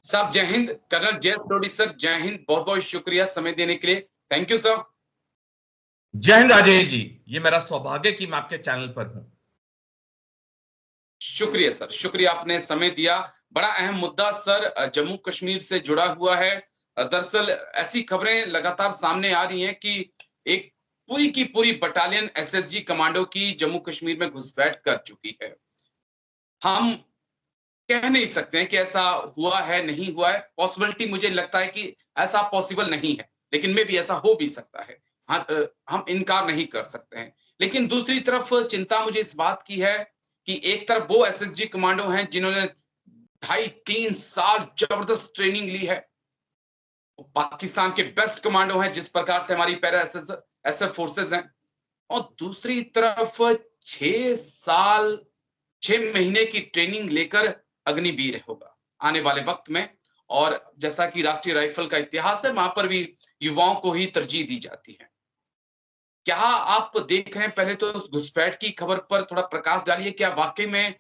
साहब जय हिंद। कर्नल जय सोडी सर, जय हिंद। बहुत बहुत शुक्रिया समय देने के लिए। Thank you sir. जय हिंद राजेश जी, ये मेरा सौभाग्य कि मैं आपके चैनल पर हूं। शुक्रिया सर, शुक्रिया आपने समय दिया। बड़ा अहम मुद्दा सर जम्मू कश्मीर से जुड़ा हुआ है। दरअसल ऐसी खबरें लगातार सामने आ रही हैं कि एक पूरी की पूरी बटालियन एसएसजी कमांडो की जम्मू कश्मीर में घुसपैठ कर चुकी है। हम कह नहीं सकते हैं कि ऐसा हुआ है नहीं हुआ है। पॉसिबिलिटी मुझे लगता है कि ऐसा पॉसिबल नहीं है, लेकिन मे भी ऐसा हो भी सकता है। हाँ, हम इनकार नहीं कर सकते हैं। लेकिन दूसरी तरफ चिंता मुझे इस बात की है कि एक तरफ वो एसएसजी कमांडो हैं जिन्होंने 2.5-3 साल जबरदस्त ट्रेनिंग ली है। पाकिस्तान के बेस्ट कमांडो हैं जिस प्रकार से हमारी पैरा एसएफ फोर्सेस हैं। और दूसरी तरफ 6 साल 6 महीने की ट्रेनिंग लेकर अग्निवीर होगा आने वाले वक्त में। और जैसा कि राष्ट्रीय राइफल का इतिहास है, वहां पर भी युवाओं को ही तरजीह दी जाती है। क्या आप देख रहे हैं, पहले तो उस घुसपैठ की खबर पर थोड़ा प्रकाश डालिए। क्या वाकई में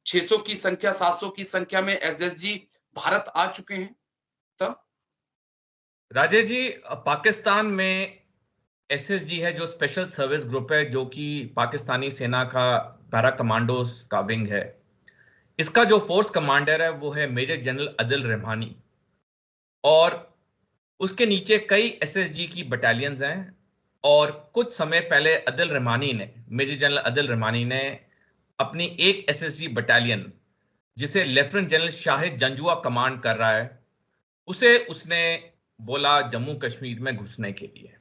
600 की संख्या 700 की संख्या में एसएसजी भारत आ चुके हैं सब? राजेश जी, पाकिस्तान में एसएसजी है जो स्पेशल सर्विस ग्रुप है, जो कि पाकिस्तानी सेना का पैरा कमांडोज का विंग है। इसका जो फोर्स कमांडर है वो है मेजर जनरल अदिल रहमानी, और उसके नीचे कई एसएसजी की बटालियंस हैं। और कुछ समय पहले अदिल रहमानी ने, मेजर जनरल अदिल रहमानी ने अपनी एक एसएसजी बटालियन, जिसे lieutenant general Shahid Janjua command कर रहा है, उसे उसने बोला जम्मू कश्मीर में घुसने के लिए।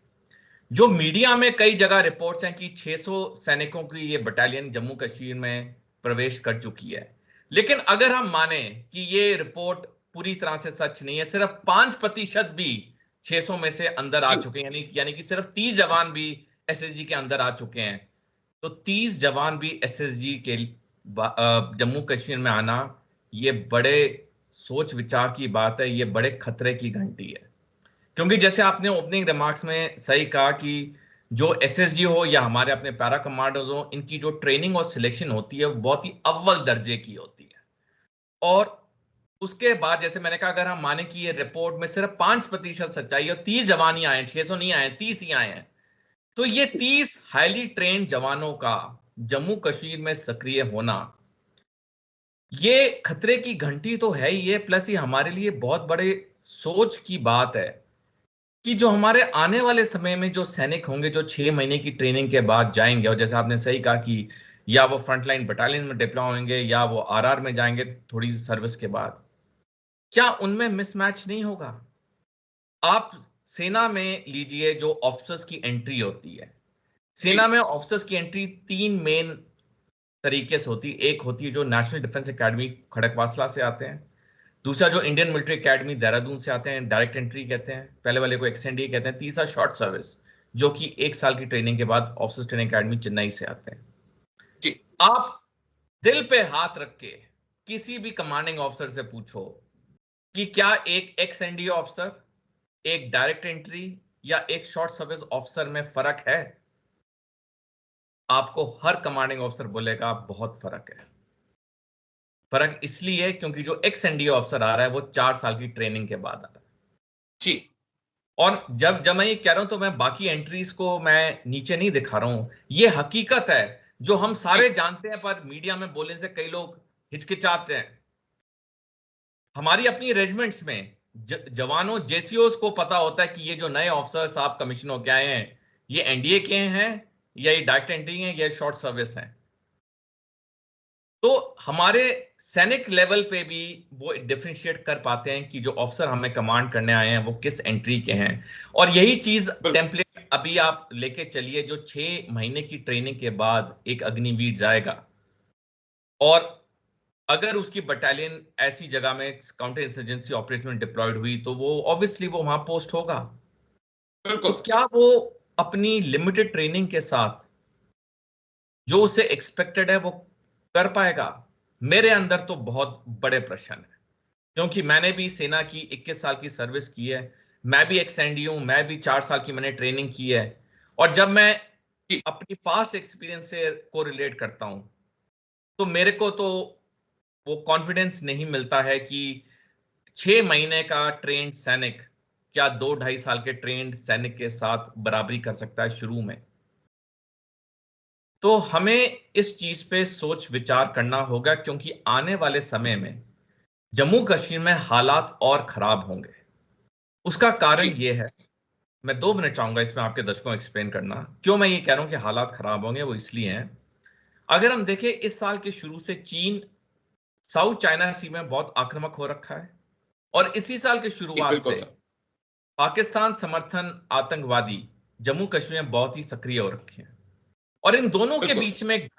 जो मीडिया में कई जगह रिपोर्ट्स हैं कि 600 सैनिकों की ये बटालियन जम्मू कश्मीर में प्रवेश कर चुकी है, लेकिन अगर हम माने कि ये रिपोर्ट पूरी तरह से सच नहीं है, सिर्फ 5% भी 600 में से अंदर आ जी चुके हैं, यानी कि सिर्फ 30 जवान भी एसएसजी के अंदर आ चुके हैं, तो 30 जवान भी एसएसजी के जम्मू कश्मीर में आना, ये बड़े सोच विचार की बात है, ये बड़े खतरे की घंटी है। क्योंकि जैसे आपने ओपनिंग रिमार्क्स में सही कहा कि जो एसएसजी हो या हमारे अपने पैरा कमांडोज हो, इनकी जो ट्रेनिंग और सिलेक्शन होती है वो बहुत ही अव्वल दर्जे की होती है। और उसके बाद जैसे मैंने कहा, अगर हम माने कि ये रिपोर्ट में सिर्फ 5% सच्चाई है और 30 जवान ही आए हैं, 600 नहीं आए, 30 ही आए हैं, तो ये 30 हाईली ट्रेन्ड जवानों का जम्मू कश्मीर में सक्रिय होना, ये खतरे की घंटी तो है ही है, प्लस ये हमारे लिए बहुत बड़े सोच की बात है कि जो हमारे आने वाले समय में जो सैनिक होंगे, जो 6 महीने की ट्रेनिंग के बाद जाएंगे, और जैसे आपने सही कहा कि या वो फ्रंटलाइन बटालियन में डिप्लॉय होंगे या वो आरआर में जाएंगे थोड़ी सर्विस के बाद, क्या उनमें मिसमैच नहीं होगा? आप सेना में लीजिए, जो ऑफिसर्स की एंट्री होती है, जी सेना में ऑफिसर्स की एंट्री 3 मेन तरीके से होती है। एक होती है जो नेशनल डिफेंस एकेडमी खड़कवासला से आते हैं, दूसरा जो इंडियन मिलिट्री एकेडमी देहरादून से आते हैं, डायरेक्ट एंट्री कहते हैं, पहले वाले को एक्सएनडी कहते हैं, तीसरा शॉर्ट सर्विस, जो कि 1 साल की ट्रेनिंग के बाद ऑफिसर्स ट्रेनिंग एकेडमी चेन्नई से आते हैं। जी आप दिल पे हाथ रख के किसी भी कमांडिंग ऑफिसर से पूछो कि क्या एक एक्सएनडी ऑफिसर, एक डायरेक्ट एंट्री या एक शॉर्ट सर्विस ऑफिसर में फर्क है? आपको हर कमांडिंग ऑफिसर बोलेगा बहुत फर्क है। फर्क इसलिए है क्योंकि जो एक्सएनडी ऑफिसर आ रहा है वो 4 साल की ट्रेनिंग के बाद आ रहा है। जी और जब जब मैं ये कह रहा हूं तो मैं बाकी एंट्रीज को मैं नीचे नहीं दिखा रहा हूं, ये हकीकत है जो हम जी सारे जानते हैं, पर मीडिया में बोलने से कई लोग हिचकिचाते हैं। हमारी अपनी रेजिमेंट्स में जवानों जेसीओस को पता होता है कि ये जो नए ऑफिसर साहब कमीशन होके आए हैं, ये एनडीए के हैं या ये डायरेक्ट एंट्री हैं या शॉर्ट सर्विस हैं। तो हमारे सैनिक लेवल पे भी वो डिफरेंशिएट कर पाते हैं कि जो ऑफिसर हमें कमांड करने आए हैं वो किस एंट्री के हैं। और यही चीज बिल्कुल टेम्पलेट अभी आप लेके चलिए, जो 6 महीने की ट्रेनिंग के बाद एक अग्निवीर जाएगा, और अगर उसकी बटालियन ऐसी जगह में काउंटर इंसर्जेंसी ऑपरेशन में डिप्लॉयड हुई तो वो ऑब्वियसली वो वहां पोस्ट होगा। बिल्कुल तो सर। क्या वो अपनी लिमिटेड ट्रेनिंग के साथ जो उसे एक्सपेक्टेड है वो कर पाएगा? मेरे अंदर तो बहुत बड़े प्रश्न है, क्योंकि मैंने भी सेना की 21 साल की सर्विस की है, मैं भी एक्सएनडी हूं, मैं भी 4 साल की मैंने ट्रेनिंग की है। और जब मैं जी अपनी पास्ट एक्सपीरियंस से को रिलेट करता हूं, तो मेरे को तो वो कॉन्फिडेंस नहीं मिलता है कि 6 महीने का ट्रेंड सैनिक क्या 2-2.5 साल के ट्रेंड सैनिक के साथ बराबरी कर सकता है शुरू में? तो हमें इस चीज पे सोच विचार करना होगा, क्योंकि आने वाले समय में जम्मू कश्मीर में हालात और खराब होंगे। उसका कारण जी यह है, मैं 2 मिनट चाहूंगा इसमें आपके दर्शकों को एक्सप्लेन करना क्यों मैं ये कह रहा हूं कि हालात खराब होंगे। वो इसलिए हैं, अगर हम देखें इस साल के शुरू से चीन साउथ चाइना सी में बहुत आक्रामक हो रखा है, और इसी साल की शुरुआत बिल्कुल से सर। पाकिस्तान समर्थन आतंकवादी जम्मू कश्मीर में बहुत ही सक्रिय हो रखे हैं। और इन दोनों के बिल्कुल बीच सर। में एक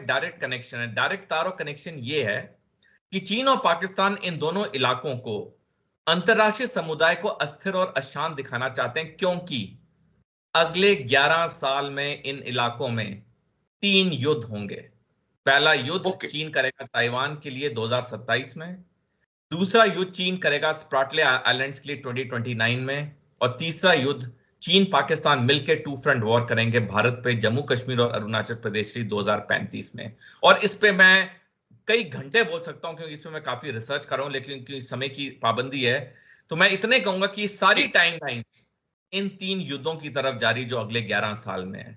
डायरेक्ट कनेक्शन है। डायरेक्ट तार और कनेक्शन ये है कि चीन और पाकिस्तान इन दोनों इलाकों को अंतरराष्ट्रीय समुदाय को अस्थिर और अशांत दिखाना चाहते हैं, क्योंकि अगले 11 साल में इन इलाकों में 3 युद्ध होंगे। पहला युद्ध ओके। चीन करेगा ताइवान के लिए 2027 में, दूसरा युद्ध चीन करेगा स्प्रॉटले आइलैंड्स के लिए 2029 में, और तीसरा युद्ध चीन पाकिस्तान मिलकर 2 फ्रंट वॉर करेंगे भारत पे, जम्मू कश्मीर और अरुणाचल प्रदेश के 2035 में। और इस पे मैं कई घंटे बोल सकता हूं, क्योंकि इसमें मैं काफी रिसर्च कर रहा हूं, लेकिन क्योंकि समय की पाबंदी है तो मैं इतने कहूंगा कि सारी जी टाइमलाइन इन 3 युद्धों की तरफ जारी जो अगले 11 साल में है।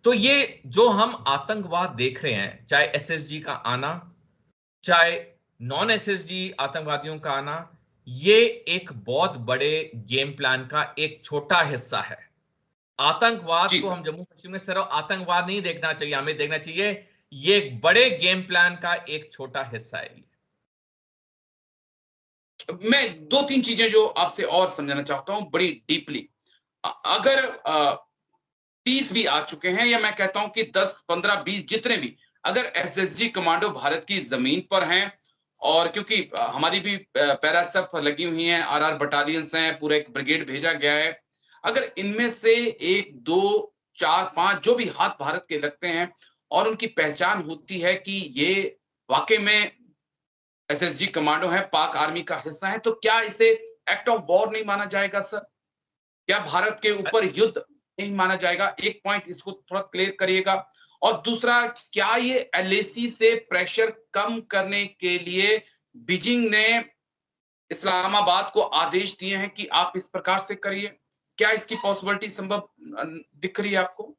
तो ये जो हम आतंकवाद देख रहे हैं, चाहे एसएसजी का आना, चाहे नॉन एसएसजी आतंकवादियों का आना, ये एक बहुत बड़े गेम प्लान का एक छोटा हिस्सा है। आतंकवाद जी को सर। हम जम्मू कश्मीर में सिर्फ आतंकवाद नहीं देखना चाहिए, हमें देखना चाहिए ये एक बड़े गेम प्लान का एक छोटा हिस्सा है ये। मैं 2-3 चीजें जो आपसे और समझाना चाहता हूं बड़ी डीपली। अगर 30 भी आ चुके हैं, या मैं कहता हूं कि 10, 15, 20 जितने भी, अगर एसएसजी कमांडो भारत की जमीन पर हैं, और क्योंकि हमारी भी पैरासफ लगी हुई हैं, आरआर बटालियंस हैं, पूरा एक ब्रिगेड भेजा गया है। अगर इनमें से 1, 2, 4, 5 जो भी हाथ भारत के लगते हैं, और उनकी पहचान होती है कि ये वाकई में एसएसजी कमांडो है, पाक आर्मी का हिस्सा है, तो क्या इसे एक्ट ऑफ वॉर नहीं माना जाएगा सर? क्या भारत के ऊपर युद्ध नहीं माना जाएगा? एक पॉइंट इसको थोड़ा क्लियर करिएगा। और दूसरा, क्या ये एलएसी से प्रेशर कम करने के लिए बीजिंग ने इस्लामाबाद को आदेश दिए हैं कि आप इस प्रकार से करिए? क्या इसकी पॉसिबिलिटी संभव दिख रही है आपको?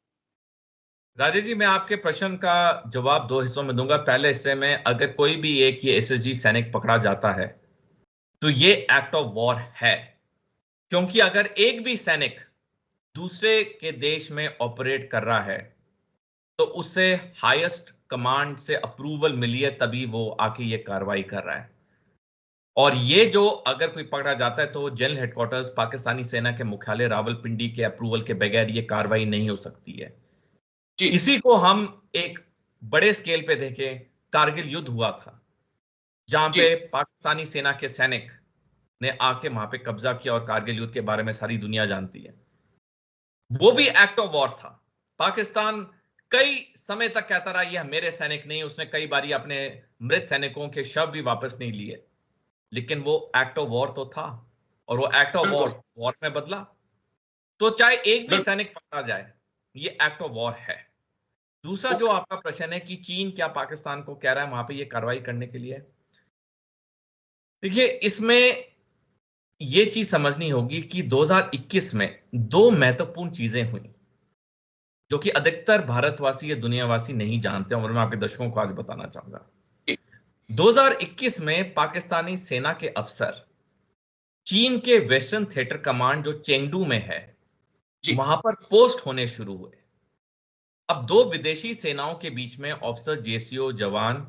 राजेश जी, मैं आपके प्रश्न का जवाब 2 हिस्सों में दूंगा। पहले हिस्से में, अगर कोई भी एक ये एसएसजी सैनिक पकड़ा जाता है तो ये एक्ट ऑफ वॉर है, क्योंकि अगर एक भी सैनिक दूसरे के देश में ऑपरेट कर रहा है तो उससे हाईएस्ट कमांड से अप्रूवल मिली है, तभी वो आके ये कार्रवाई कर रहा है। और ये जो अगर कोई पकड़ा जाता है तो जनरल हेडक्वार्टर्स पाकिस्तानी सेना के मुख्यालय रावलपिंडी के अप्रूवल के बगैर ये कार्रवाई नहीं हो सकती है। जी इसी को हम एक बड़े स्केल पे देखें, कारगिल युद्ध हुआ था जहां जी पे पाकिस्तानी सेना के सैनिक ने आके वहां पे कब्जा किया, और कारगिल युद्ध के बारे में सारी दुनिया जानती है। वो भी एक्ट ऑफ वॉर था। पाकिस्तान कई समय तक कहता रहा यह मेरे सैनिक नहीं, उसने कई बारी अपने मृत सैनिकों के शव भी वापस नहीं लिए, लेकिन वो एक्ट ऑफ वॉर तो था, और वो एक्ट ऑफ बिल्कुल वॉर वॉर में बदला। तो चाहे एक भी बिल्कुल। सैनिक पकड़ा जाए, ये एक्ट ऑफ वॉर है। दूसरा जो ओके। आपका प्रश्न है कि चीन क्या पाकिस्तान को कह रहा है वहां पे ये कार्रवाई करने के लिए, देखिए इसमें ये चीज समझनी होगी कि 2021 में 2 महत्वपूर्ण चीजें हुई जो कि अधिकतर भारतवासी या दुनियावासी नहीं जानते, और मैं आपके दर्शकों को आज बताना चाहूंगा। जी 2021 में पाकिस्तानी सेना के अफसर चीन के वेस्टर्न थिएटर कमांड जो चेंगडू में है जी वहां पर पोस्ट होने शुरू हुए। अब 2 विदेशी सेनाओं के बीच में ऑफिसर जेसीओ जवान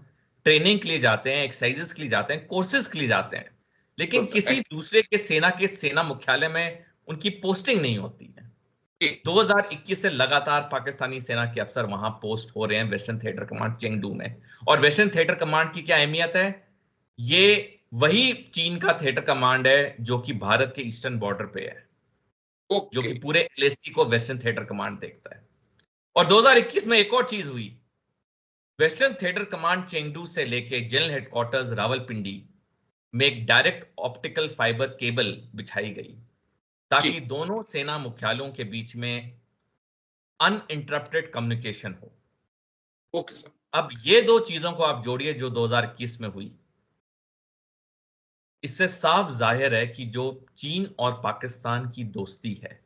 ट्रेनिंग के लिए जाते हैं, एक्सरसाइजेस के लिए जाते हैं, कोर्सेज के लिए जाते हैं, बिल्कुल लेकिन सर। किसी दूसरे के सेना मुख्यालय में उनकी पोस्टिंग नहीं होती है। जी 2021 से लगातार पाकिस्तानी सेना के अफसर वहां पोस्ट हो रहे हैं वेस्टर्न थिएटर कमांड चेंगडू में। और वेस्टर्न थिएटर कमांड की क्या अहमियत है? ये वही चीन का थिएटर कमांड है जो कि भारत के ईस्टर्न बॉर्डर पे है, जो ओके। कि पूरे एलएसी को वेस्टर्न थिएटर कमांड देखता है। और 2021 में एक और चीज हुई, वेस्टर्न थिएटर कमांड चेंगडू से लेके जनरल हेडक्वार्टर्स रावलपिंडी में एक डायरेक्ट ऑप्टिकल फाइबर केबल बिछाई गई, जी ताकि दोनों सेना मुख्यालयों के बीच में अनइंटरप्टेड कम्युनिकेशन हो। Okay sir. अब ये 2 चीजों को आप जोड़िए जो 2021 में हुई, इससे साफ जाहिर है कि जो चीन और पाकिस्तान की दोस्ती है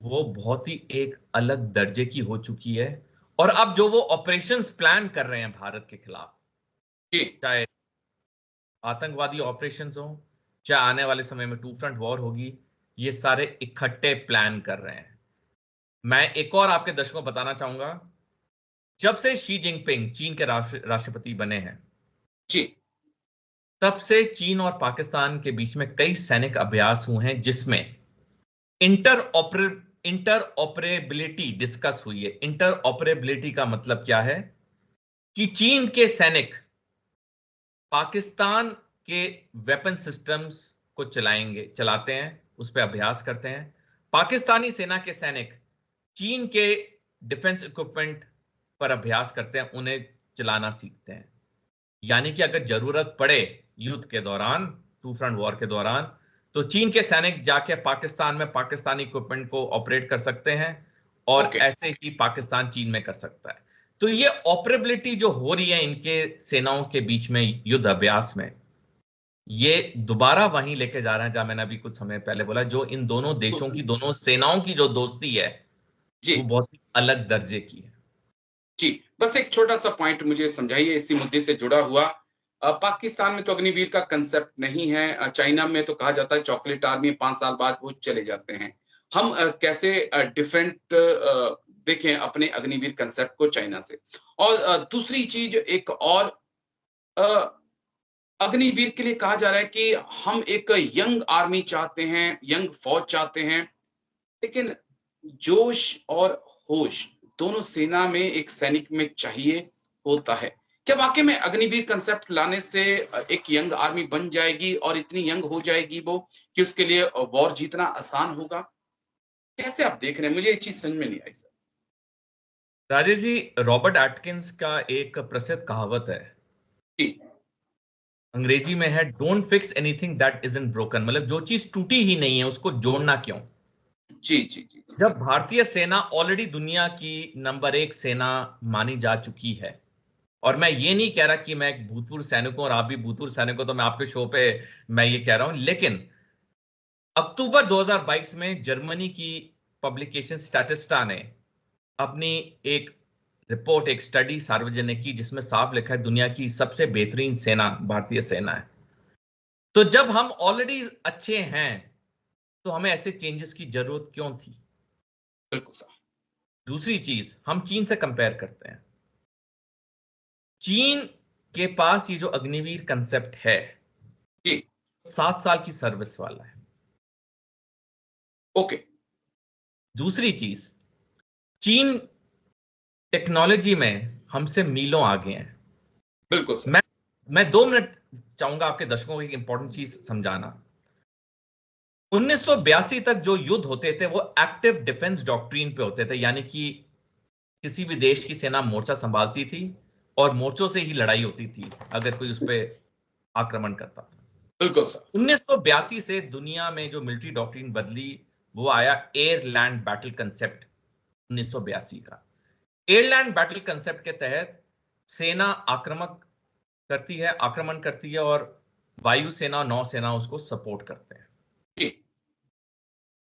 वो बहुत ही एक अलग दर्जे की हो चुकी है। और अब जो वो ऑपरेशंस प्लान कर रहे हैं भारत के खिलाफ, जी चाहे आतंकवादी ऑपरेशंस हो, चाहे आने वाले समय में टू फ्रंट वॉर होगी, ये सारे इकट्ठे प्लान कर रहे हैं। मैं एक और आपके दर्शकों को बताना चाहूंगा, जब से शी जिनपिंग चीन के राष्ट्रपति बने हैं, जी तब से चीन और पाकिस्तान के बीच में कई सैनिक अभ्यास हुए हैं जिसमें इंटर ऑपरेबिलिटी डिस्कस हुई है। इंटर ऑपरेबिलिटी का मतलब क्या है कि चीन के सैनिक पाकिस्तान के वेपन सिस्टम्स को चलाते हैं, उस पर अभ्यास करते हैं। पाकिस्तानी सेना के सैनिक चीन के डिफेंस इक्विपमेंट पर अभ्यास करते हैं, उन्हें चलाना सीखते हैं। यानी कि अगर जरूरत पड़े युद्ध के दौरान, टू फ्रंट वॉर के दौरान, तो चीन के सैनिक जाके पाकिस्तान में पाकिस्तानी इक्विपमेंट को ऑपरेट कर सकते हैं और ओके ऐसे ही पाकिस्तान चीन में कर सकता है। तो ये ऑपरेबिलिटी जो हो रही है इनके सेनाओं के बीच में युद्ध अभ्यास में, ये दोबारा वहीं लेके जा रहे हैं जहां मैंने अभी कुछ समय पहले बोला, जो इन दोनों देशों की, दोनों सेनाओं की जो दोस्ती है जी वो बहुत ही अलग दर्जे की है। जी बस एक छोटा सा पॉइंट मुझे समझाइए इसी मुद्दे से जुड़ा हुआ। पाकिस्तान में तो अग्निवीर का कंसेप्ट नहीं है। चाइना में तो कहा जाता है चॉकलेट आर्मी 5 साल बाद वो चले जाते हैं। हम कैसे डिफरेंट देखें अपने अग्निवीर कंसेप्ट को चाइना से। और दूसरी चीज एक और, अ, अग्निवीर के लिए कहा जा रहा है कि हम एक यंग आर्मी चाहते हैं, यंग फौज चाहते हैं, लेकिन जोश और होश दोनों सेना में एक सैनिक में चाहिए होता है। क्या वाकई में अग्निवीर कंसेप्ट लाने से एक यंग आर्मी बन जाएगी और इतनी यंग हो जाएगी वो कि उसके लिए वॉर जीतना आसान होगा? कैसे आप देख रहे हैं? मुझे ये चीज समझ में नहीं आई sir. Rajesh ji, Robert Atkins का एक प्रसिद्ध कहावत है, जी अंग्रेजी में है, don't fix anything that isn't broken. मतलब जो चीज टूटी ही नहीं है उसको जोड़ना क्यों। जी जी जी जब भारतीय सेना ऑलरेडी दुनिया की नंबर 1 सेना मानी जा चुकी है, और मैं ये नहीं कह रहा कि मैं एक भूतपूर्व सैनिक हूं और आप भी भूतपूर्व सैनिक हो तो मैं आपके शो पे मैं ये कह रहा हूं, लेकिन अक्टूबर 2022 में जर्मनी की पब्लिकेशन स्टैटिस्टा ने अपनी एक रिपोर्ट, एक स्टडी सार्वजनिक की जिसमें साफ लिखा है दुनिया की सबसे बेहतरीन सेना भारतीय सेना है। तो जब हम ऑलरेडी अच्छे हैं तो हमें ऐसे चेंजेस की जरूरत क्यों थी। बिल्कुल सर। दूसरी चीज, हम चीन से कंपेयर करते हैं। चीन के पास ये जो अग्निवीर कंसेप्ट है, जी 7 साल की सर्विस वाला है। ओके दूसरी चीज, चीन टेक्नोलॉजी में हमसे मीलों आगे हैं। बिल्कुल सर। मैं मैं 2 मिनट चाहूंगा आपके दर्शकों को एक इंपॉर्टेंट चीज समझाना। 1982 तक जो युद्ध होते थे वो एक्टिव डिफेंस डॉक्ट्रिन पे होते थे, यानी कि किसी भी देश की सेना मोर्चा संभालती थी और मोर्चों से ही लड़ाई होती थी अगर कोई उस पर आक्रमण करता था। बिल्कुल सर। 1982 से दुनिया में जो मिलिट्री डॉक्ट्रिन बदली, वो आया एयर लैंड बैटल कंसेप्ट 1982 का। एयरलैंड बैटल कंसेप्ट के तहत सेना आक्रमण करती है और वायुसेना और नौसेना उसको सपोर्ट करते हैं। जी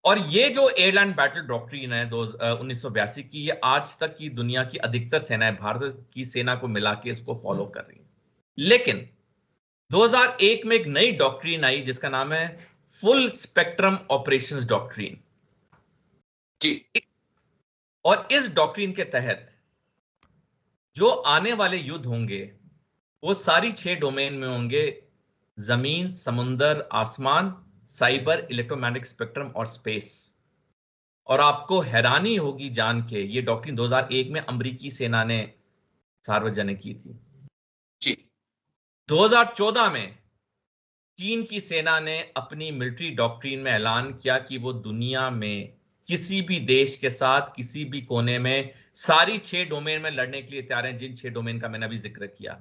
और ये जो एयरलैंड बैटल डॉक्ट्रिन है 1982 की, ये आज तक की दुनिया की अधिकतर सेनाएं भारत की सेना को मिला के इसको फॉलो कर रही है। लेकिन 2001 में एक नई डॉक्ट्रिन आई जिसका नाम है फुल स्पेक्ट्रम ऑपरेशंस डॉक्ट्रिन। जी और इस डॉक्ट्रिन के तहत जो आने वाले युद्ध होंगे वो सारी 6 डोमेन में होंगे: जमीन, समुंदर, आसमान, साइबर, इलेक्ट्रोमैग्नेटिक स्पेक्ट्रम और स्पेस। और आपको हैरानी होगी जान के, ये डॉक्ट्रिन 2001 में अमेरिकी सेना ने सार्वजनिक की थी। जी 2014 में चीन की सेना ने अपनी मिलिट्री डॉक्ट्रिन में ऐलान किया कि वो दुनिया में किसी भी देश के साथ किसी भी कोने में सारी 6 डोमेन में लड़ने के लिए तैयार हैं, जिन 6 डोमेन का मैंने अभी जिक्र किया।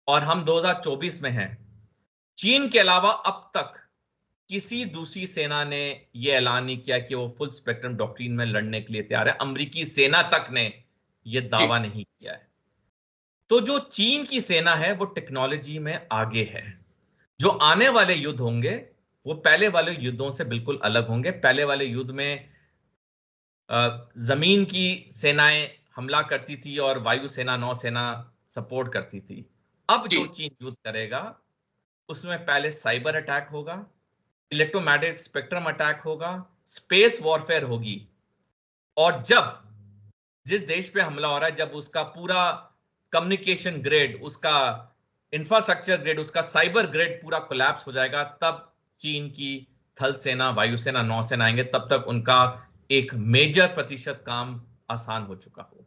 और हम 2024 में हैं। चीन के अलावा अब तक किसी दूसरी सेना ने यह ऐलान नहीं किया कि वो फुल स्पेक्ट्रम डॉक्ट्रिन में लड़ने के लिए तैयार है। अमेरिकी सेना तक ने यह जी दावा नहीं किया है। तो जो चीन की सेना है वो टेक्नोलॉजी में आगे है। जो आने वाले युद्ध होंगे वो पहले वाले युद्धों से बिल्कुल अलग होंगे। पहले वाले युद्ध में जमीन की सेनाएं हमला करती थी और वायुसेना नौसेना सपोर्ट करती थी। अब जो जी चीन युद्ध करेगा उसमें पहले साइबर अटैक होगा, इलेक्ट्रोमैग्नेटिक स्पेक्ट्रम अटैक होगा, स्पेस वॉरफेयर होगी। और जब जिस देश पे हमला हो रहा है, जब उसका पूरा कम्युनिकेशन ग्रिड, उसका इंफ्रास्ट्रक्चर ग्रिड, उसका साइबर ग्रिड पूरा कोलैप्स हो जाएगा, तब चीन की थल सेना, वायुसेना, नौसेना आएंगे। तब तक उनका एक मेजर प्रतिशत काम आसान हो चुका हो।